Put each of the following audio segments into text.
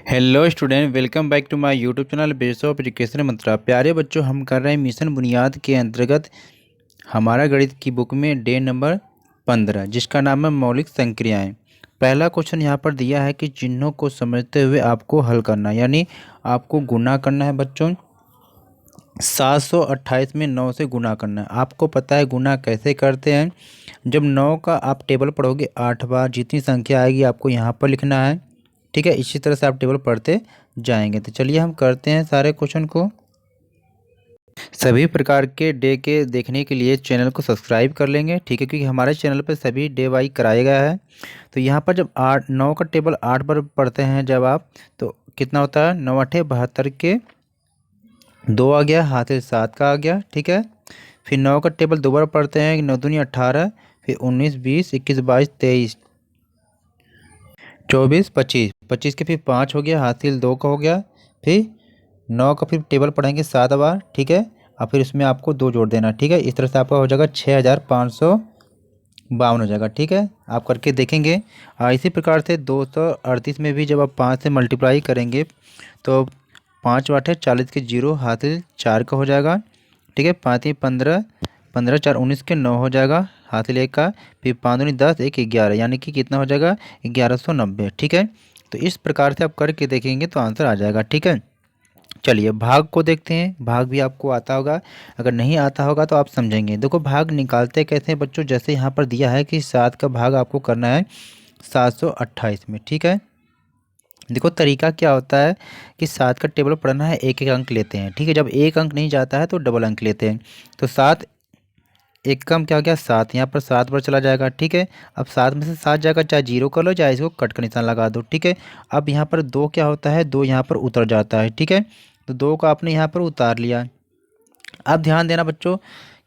Hello student, welcome back to my YouTube channel base of education Mantra. प्यारे बच्चों, हम कर रहे हैं मिशन बुनियाद के अंतर्गत हमारा गणित की बुक में डे नंबर 15, जिसका नाम है मौलिक संक्रियाएं। पहला क्वेश्चन यहाँ पर दिया है कि चिन्हों को समझते हुए आपको हल करना, यानी आपको गुना करना है बच्चों। 728 में 9 से गुना करना है। आपको पता है गुना कैसे करते हैं। जब 9 का आप टेबल पढ़ोगे 8 बार, जितनी संख्या आएगी आपको यहाँ पर लिखना है। ठीक है, इसी तरह से आप टेबल पढ़ते जाएंगे। तो चलिए हम करते हैं सारे क्वेश्चन को। सभी प्रकार के डे के देखने के लिए चैनल को सब्सक्राइब कर लेंगे, ठीक है, क्योंकि हमारे चैनल पर सभी डे वाइज कराया गया है। तो यहाँ पर जब 9 का टेबल 8 बार पढ़ते हैं जब आप, तो कितना होता है, 9 8 72 के 2 आ गया, हाथ से 7 का आ गया। ठीक है, फिर 9 का टेबल 2 बार पढ़ते हैं, 9 दूनी 18, फिर 19 20 21 22 23 24 25 25 के फिर 5 हो गया, हासिल 2 का हो गया। फिर 9 का फिर टेबल पढ़ेंगे 7 बार। ठीक है, और फिर इसमें आपको 2 जोड़ देना। ठीक है, इस तरह से आपका हो जाएगा 6552 हो जाएगा। ठीक है, आप करके देखेंगे। इसी प्रकार से 238 में भी जब आप 5 से मल्टीप्लाई करेंगे तो 5 8 40 के 0, हासिल 4 का हो जाएगा। ठीक है, 5 15 15 4 19 के 9 हो जाएगा, हासिल 1 का। फिर 5 दूनी 10 1 11, यानी कि कितना हो जाएगा, 1190। ठीक है, तो इस प्रकार से आप करके देखेंगे तो आंसर आ जाएगा। ठीक है, चलिए भाग को देखते हैं। भाग भी आपको आता होगा, अगर नहीं आता होगा तो आप समझेंगे। देखो भाग निकालते कैसे हैं बच्चों। जैसे यहाँ पर दिया है कि 7 का भाग आपको करना है 728 में। ठीक है, देखो तरीका क्या होता है कि 7 का टेबल पढ़ना है, एक एक अंक लेते हैं। ठीक है, जब एक अंक नहीं जाता है तो डबल अंक लेते हैं। तो 7 एक कम क्या हो गया, 7, यहाँ पर 7 पर चला जाएगा। ठीक है, अब 7 में से 7 जाएगा, चाहे 0 कर लो चाहे इसको कट का निशान लगा दो। ठीक है, अब यहाँ पर 2 क्या होता है, 2 यहाँ पर उतर जाता है। ठीक है, तो 2 का आपने यहाँ पर उतार लिया। अब ध्यान देना बच्चों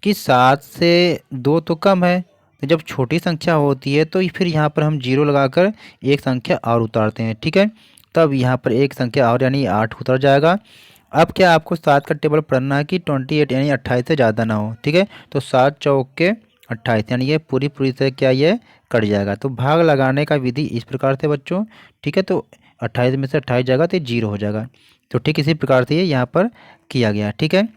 कि 7 से 2 तो कम है, तो जब छोटी संख्या होती है तो फिर यहाँ पर हम 0 लगाकर एक संख्या और उतारते हैं। ठीक है, तब यहाँ पर एक संख्या और, यानी 8 उतर जाएगा। अब क्या आपको 7 का टेबल पढ़ना है कि 28 यानी 28 से ज़्यादा ना हो। ठीक है, तो 7 चौक के 28, यानी ये पूरी पूरी से क्या ये कट जाएगा। तो भाग लगाने का विधि इस प्रकार से बच्चों। ठीक है, तो 28 में से 28 जाएगा तो 0 हो जाएगा। तो ठीक इसी प्रकार से ये यहाँ पर किया गया। ठीक है,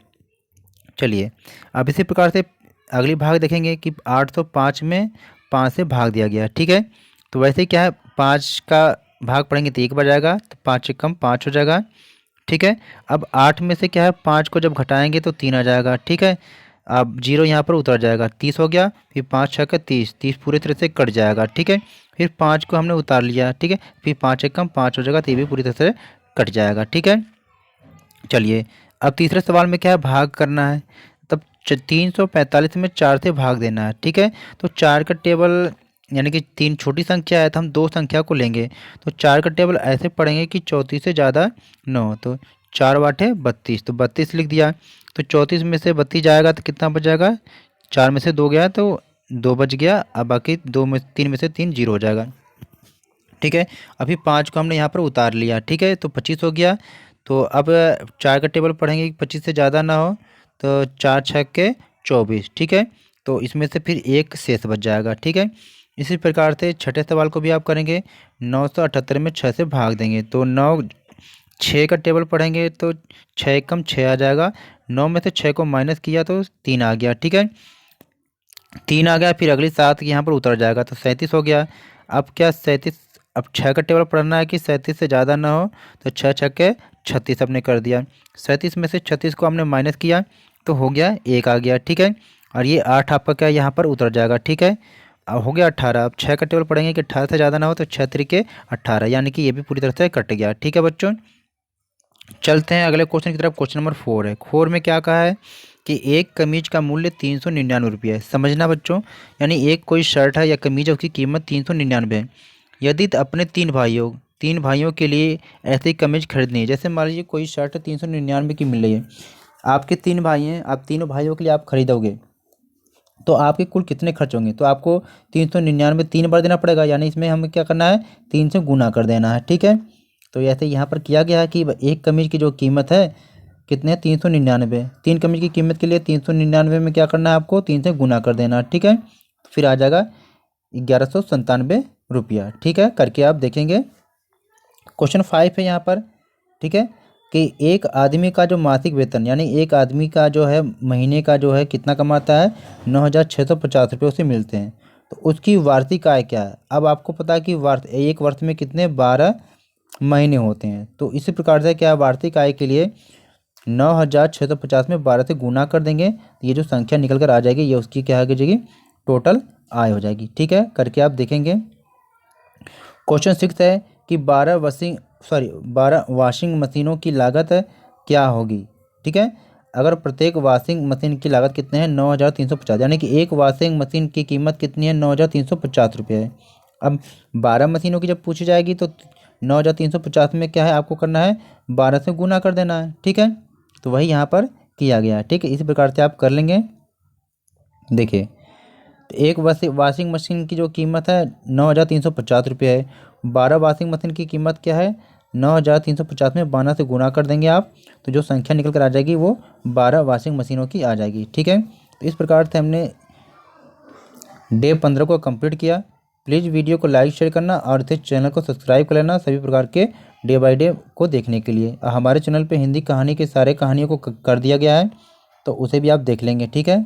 चलिए अब इसी प्रकार से अगली भाग देखेंगे कि 805 में 5 से भाग दिया गया। ठीक है, तो वैसे क्या है, 5 का भाग पढ़ेंगे तो 1 बार जाएगा, तो 5 से कम 5 हो जाएगा। ठीक है, अब 8 में से क्या है, 5 को जब घटाएंगे तो 3 आ जाएगा। ठीक है, अब 0 यहाँ पर उतर जाएगा, 30 हो गया। फिर 5 6 का 30, 30 पूरी तरह से कट जाएगा। ठीक है, फिर 5 को हमने उतार लिया। ठीक है, फिर 5 से कम 5 हो जाएगा, तो ये भी पूरी तरह से कट जाएगा। ठीक है, चलिए अब तीसरे सवाल में क्या है, भाग करना है। तब 345 में 4 से भाग देना है। ठीक है, तो 4 का टेबल, यानी कि 3 छोटी संख्या है तो हम 2 संख्या को लेंगे। तो 4 का टेबल ऐसे पढ़ेंगे कि 34 से ज़्यादा न हो। तो 4 बाटे 32, तो 32 लिख दिया। तो 34 में से 32 जाएगा तो कितना बच जाएगा, 4 में से 2 गया तो 2 बच गया। अब बाकी 3 में से 3 0 हो जाएगा। ठीक है, अभी 5 को हमने यहाँ पर उतार लिया। ठीक है, तो 25 हो गया। तो अब 4 का टेबल पढ़ेंगे कि 25 से ज़्यादा ना हो, तो 4 6 के 24। ठीक है, तो इसमें से फिर एक शेष बच जाएगा। ठीक है, इसी प्रकार से छठे सवाल को भी आप करेंगे। 978 में 6 से भाग देंगे, तो 6 का टेबल पढ़ेंगे तो 6 कम 6 आ जाएगा। 9 में से 6 को माइनस किया तो 3 आ गया। ठीक है, 3 आ गया, फिर अगली 7 यहाँ पर उतर जाएगा तो 37 हो गया। अब क्या 37, अब 6 का टेबल पढ़ना है कि 37 से ज़्यादा ना हो, तो 6 6 के 36 हमने कर दिया। 37 में से 36 को हमने माइनस किया तो हो गया 1 आ गया। ठीक है, और ये 8 आपका क्या यहाँ पर उतर जाएगा। ठीक है, अब हो गया 18। अब 6 का टेबल पढ़ेंगे कि 18 से ज़्यादा ना हो, तो 6 3 18, यानी कि ये भी पूरी तरह से कट गया। ठीक है बच्चों, चलते हैं अगले क्वेश्चन की तरफ। क्वेश्चन नंबर 4 है। 4 में क्या कहा है कि एक कमीज का मूल्य 399 रुपये है। समझना बच्चों, यानी एक कोई शर्ट है या कमीज है, उसकी कीमत 399 है। यदि अपने 3 भाइयों के लिए ऐसी कमीज खरीदनी है, जैसे मान लीजिए कोई शर्ट 399 की मिल रही है, आपके 3 भाई हैं, आप तीनों भाइयों के लिए आप खरीदोगे, तो आपके कुल कितने खर्च होंगे। तो आपको 399 3 बार देना पड़ेगा, यानी इसमें हमें क्या करना है, 3 से गुना कर देना है। ठीक है, तो ऐसे यहाँ पर किया गया है कि एक कमीज की जो कीमत है कितने, 399। 3 कमीज की कीमत के लिए 399 में क्या करना है, आपको 3 से गुना कर देना। ठीक है, फिर आ जाएगा 1197 रुपया। ठीक है, करके आप देखेंगे। क्वेश्चन 5 है यहाँ पर, ठीक है, कि एक आदमी का जो मासिक वेतन, यानी एक आदमी का जो है महीने का जो है कितना कमाता है, 9,650 रुपये उसे मिलते हैं। तो उसकी वार्षिक आय क्या है। अब आपको पता है कि एक वर्ष में कितने 12 महीने होते हैं। तो इसी प्रकार से क्या वार्षिक आय के लिए 9,650 में 12 से गुना कर देंगे, तो ये जो संख्या निकल कर आ जाएगी ये उसकी क्या हो जाएगी, टोटल आय हो जाएगी। ठीक है, करके आप देखेंगे। क्वेश्चन 6 है कि 12 वॉशिंग मशीनों की लागत क्या होगी। ठीक है, अगर प्रत्येक वॉशिंग मशीन की लागत कितने हैं, 9,350, यानी कि एक वॉशिंग मशीन की कीमत कितनी है, 9,350 रुपये है। अब 12 मशीनों की जब पूछी जाएगी तो 9,350 में क्या है, आपको करना है 12 से गुना कर देना है। ठीक है, तो वही यहाँ पर किया गया है। ठीक है, इसी प्रकार से आप कर लेंगे। देखिए, तो एक वॉशिंग मशीन की जो कीमत है 9,350 रुपये है। 12 वॉशिंग मशीन की कीमत क्या है, 9,350 में 12 से गुना कर देंगे आप, तो जो संख्या निकल कर आ जाएगी वो 12 वॉशिंग मशीनों की आ जाएगी। ठीक है, तो इस प्रकार से हमने डे 15 को कंप्लीट किया। प्लीज़ वीडियो को लाइक शेयर करना और इस चैनल को सब्सक्राइब कर लेना सभी प्रकार के डे बाय डे को देखने के लिए। हमारे चैनल पे हिंदी कहानी के सारे कहानियों को कर दिया गया है, तो उसे भी आप देख लेंगे। ठीक है।